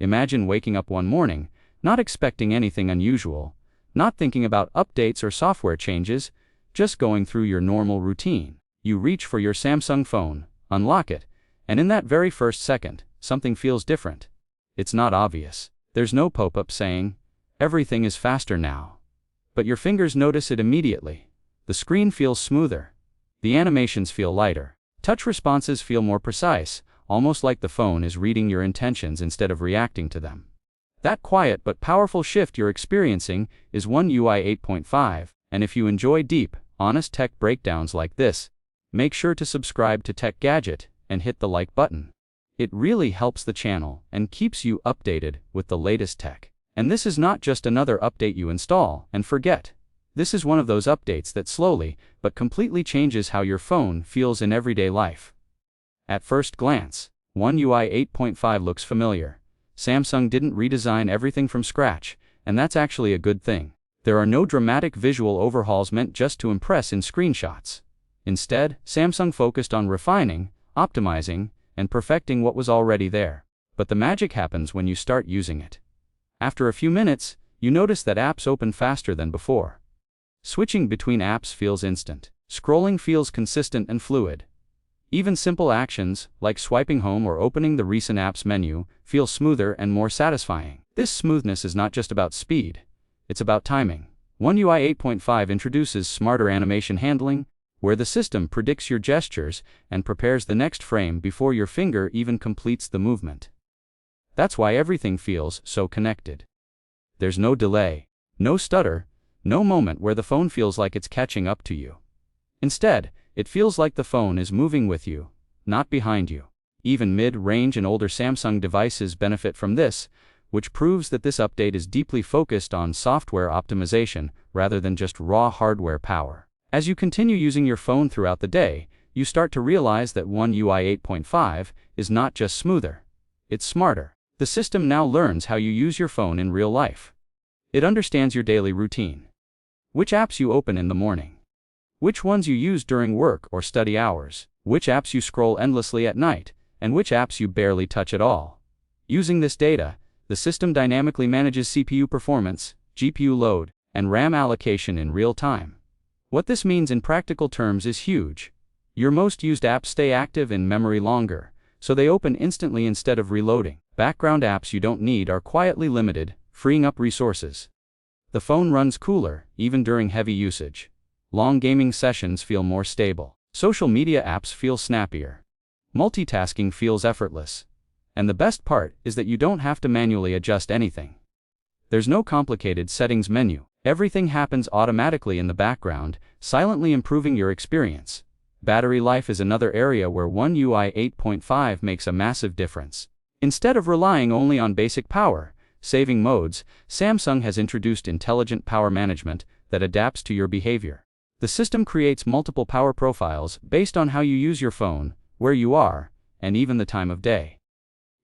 Imagine waking up one morning, not expecting anything unusual, not thinking about updates or software changes, just going through your normal routine. You reach for your Samsung phone, unlock it, and in that very first second, something feels different. It's not obvious. There's no pop-up saying, "Everything is faster now." But your fingers notice it immediately. The screen feels smoother. The animations feel lighter. Touch responses feel more precise, almost like the phone is reading your intentions instead of reacting to them. That quiet but powerful shift you're experiencing is One UI 8.5, and if you enjoy deep, honest tech breakdowns like this, make sure to subscribe to Tech Gadget and hit the like button. It really helps the channel and keeps you updated with the latest tech. And this is not just another update you install and forget. This is one of those updates that slowly but completely changes how your phone feels in everyday life. At first glance, One UI 8.5 looks familiar. Samsung didn't redesign everything from scratch, and that's actually a good thing. There are no dramatic visual overhauls meant just to impress in screenshots. Instead, Samsung focused on refining, optimizing, and perfecting what was already there. But the magic happens when you start using it. After a few minutes, you notice that apps open faster than before. Switching between apps feels instant. Scrolling feels consistent and fluid. Even simple actions, like swiping home or opening the recent apps menu, feel smoother and more satisfying. This smoothness is not just about speed, it's about timing. One UI 8.5 introduces smarter animation handling, where the system predicts your gestures and prepares the next frame before your finger even completes the movement. That's why everything feels so connected. There's no delay, no stutter, no moment where the phone feels like it's catching up to you. Instead, it feels like the phone is moving with you, not behind you. Even mid-range and older Samsung devices benefit from this, which proves that this update is deeply focused on software optimization rather than just raw hardware power. As you continue using your phone throughout the day, you start to realize that One UI 8.5 is not just smoother, it's smarter. The system now learns how you use your phone in real life. It understands your daily routine. Which apps you open in the morning. Which ones you use during work or study hours. Which apps you scroll endlessly at night, and which apps you barely touch at all. Using this data, the system dynamically manages CPU performance, GPU load, and RAM allocation in real time. What this means in practical terms is huge. Your most used apps stay active in memory longer, so they open instantly instead of reloading. Background apps you don't need are quietly limited, freeing up resources. The phone runs cooler, even during heavy usage. Long gaming sessions feel more stable. Social media apps feel snappier. Multitasking feels effortless. And the best part is that you don't have to manually adjust anything. There's no complicated settings menu. Everything happens automatically in the background, silently improving your experience. Battery life is another area where One UI 8.5 makes a massive difference. Instead of relying only on basic power saving modes, Samsung has introduced intelligent power management that adapts to your behavior. The system creates multiple power profiles based on how you use your phone, where you are, and even the time of day.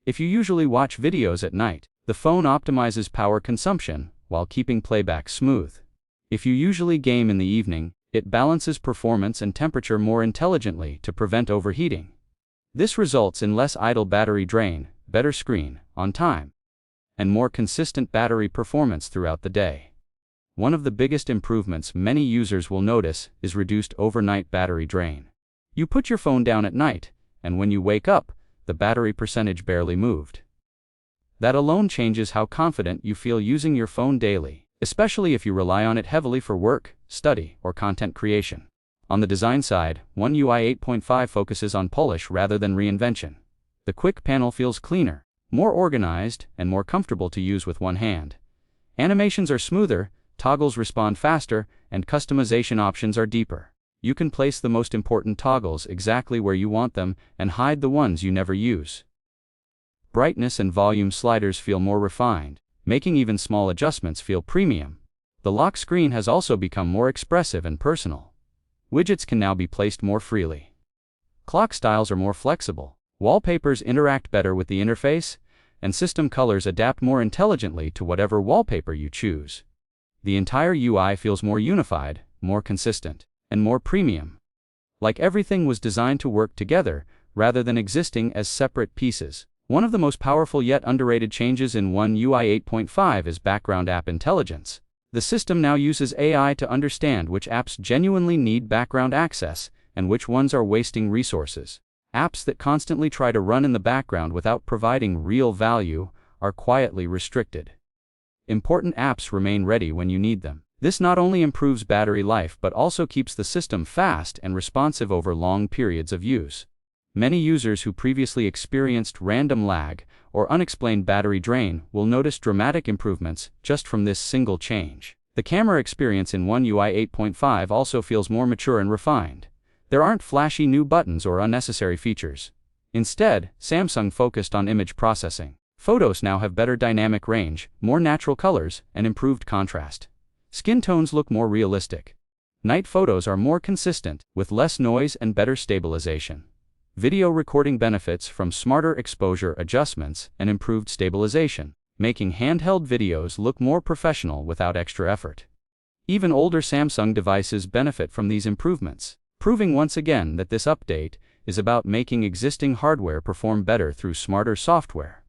If you usually watch videos at night, the phone optimizes power consumption while keeping playback smooth. If you usually game in the evening, it balances performance and temperature more intelligently to prevent overheating. This results in less idle battery drain, better screen on time, and more consistent battery performance throughout the day. One of the biggest improvements many users will notice is reduced overnight battery drain. You put your phone down at night, and when you wake up, the battery percentage barely moved. That alone changes how confident you feel using your phone daily, especially if you rely on it heavily for work, study, or content creation. On the design side, One UI 8.5 focuses on polish rather than reinvention. The quick panel feels cleaner, more organized, and more comfortable to use with one hand. Animations are smoother, toggles respond faster, and customization options are deeper. You can place the most important toggles exactly where you want them and hide the ones you never use. Brightness and volume sliders feel more refined, making even small adjustments feel premium. The lock screen has also become more expressive and personal. Widgets can now be placed more freely. Clock styles are more flexible. Wallpapers interact better with the interface, and system colors adapt more intelligently to whatever wallpaper you choose. The entire UI feels more unified, more consistent, and more premium. Like everything was designed to work together, rather than existing as separate pieces. One of the most powerful yet underrated changes in One UI 8.5 is background app intelligence. The system now uses AI to understand which apps genuinely need background access and which ones are wasting resources. Apps that constantly try to run in the background without providing real value are quietly restricted. Important apps remain ready when you need them. This not only improves battery life but also keeps the system fast and responsive over long periods of use. Many users who previously experienced random lag or unexplained battery drain will notice dramatic improvements just from this single change. The camera experience in One UI 8.5 also feels more mature and refined. There aren't flashy new buttons or unnecessary features. Instead, Samsung focused on image processing. Photos now have better dynamic range, more natural colors, and improved contrast. Skin tones look more realistic. Night photos are more consistent, with less noise and better stabilization. Video recording benefits from smarter exposure adjustments and improved stabilization, making handheld videos look more professional without extra effort. Even older Samsung devices benefit from these improvements, proving once again that this update is about making existing hardware perform better through smarter software.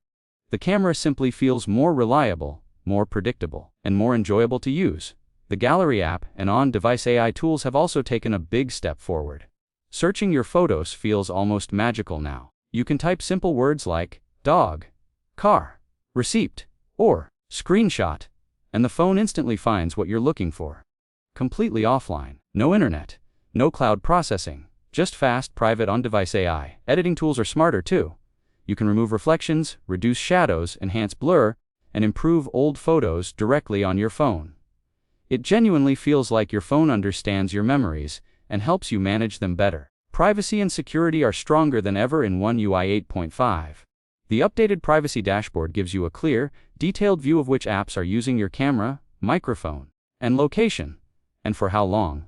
The camera simply feels more reliable, more predictable, and more enjoyable to use. The Gallery app and on-device AI tools have also taken a big step forward. Searching your photos feels almost magical now. You can type simple words like dog, car, receipt, or screenshot, and the phone instantly finds what you're looking for. Completely offline. No internet, no cloud processing, just fast, private on-device AI. Editing tools are smarter too. You can remove reflections, reduce shadows, enhance blur, and improve old photos directly on your phone. It genuinely feels like your phone understands your memories and helps you manage them better. Privacy and security are stronger than ever in One UI 8.5. The updated privacy dashboard gives you a clear, detailed view of which apps are using your camera, microphone, and location, and for how long.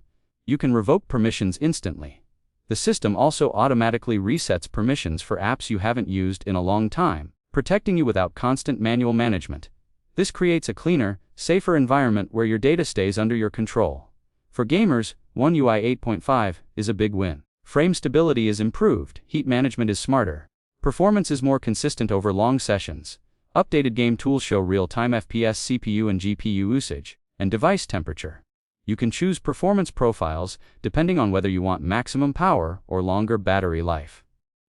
You can revoke permissions instantly. The system also automatically resets permissions for apps you haven't used in a long time, protecting you without constant manual management. This creates a cleaner, safer environment where your data stays under your control. For gamers, One UI 8.5 is a big win. Frame stability is improved, heat management is smarter, performance is more consistent over long sessions. Updated game tools show real-time FPS, CPU and GPU usage, and device temperature. You can choose performance profiles depending on whether you want maximum power or longer battery life.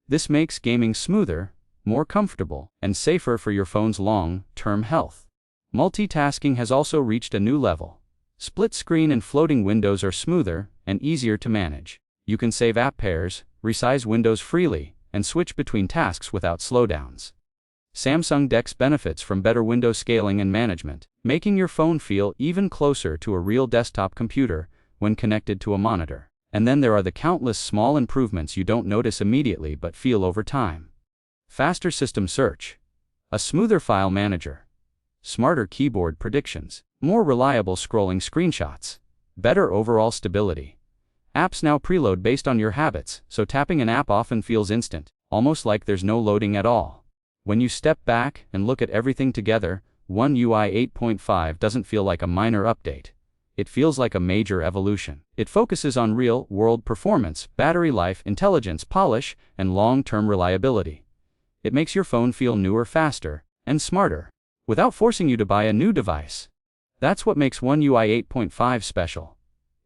This makes gaming smoother, more comfortable, and safer for your phone's long-term health. Multitasking has also reached a new level. Split screen and floating windows are smoother and easier to manage. You can save app pairs, resize windows freely, and switch between tasks without slowdowns. Samsung DeX benefits from better window scaling and management, making your phone feel even closer to a real desktop computer when connected to a monitor. And then there are the countless small improvements you don't notice immediately but feel over time. Faster system search, a smoother file manager, smarter keyboard predictions, more reliable scrolling screenshots, better overall stability. Apps now preload based on your habits, so tapping an app often feels instant, almost like there's no loading at all. When you step back and look at everything together, One UI 8.5 doesn't feel like a minor update. It feels like a major evolution. It focuses on real-world performance, battery life, intelligence, polish, and long-term reliability. It makes your phone feel newer, faster, and smarter, without forcing you to buy a new device. That's what makes One UI 8.5 special.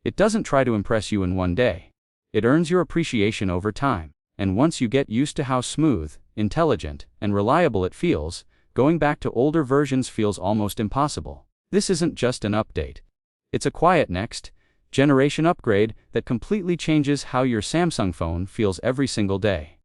It doesn't try to impress you in one day. It earns your appreciation over time. And once you get used to how smooth, intelligent, and reliable it feels, going back to older versions feels almost impossible. This isn't just an update. It's a quiet next-generation upgrade that completely changes how your Samsung phone feels every single day.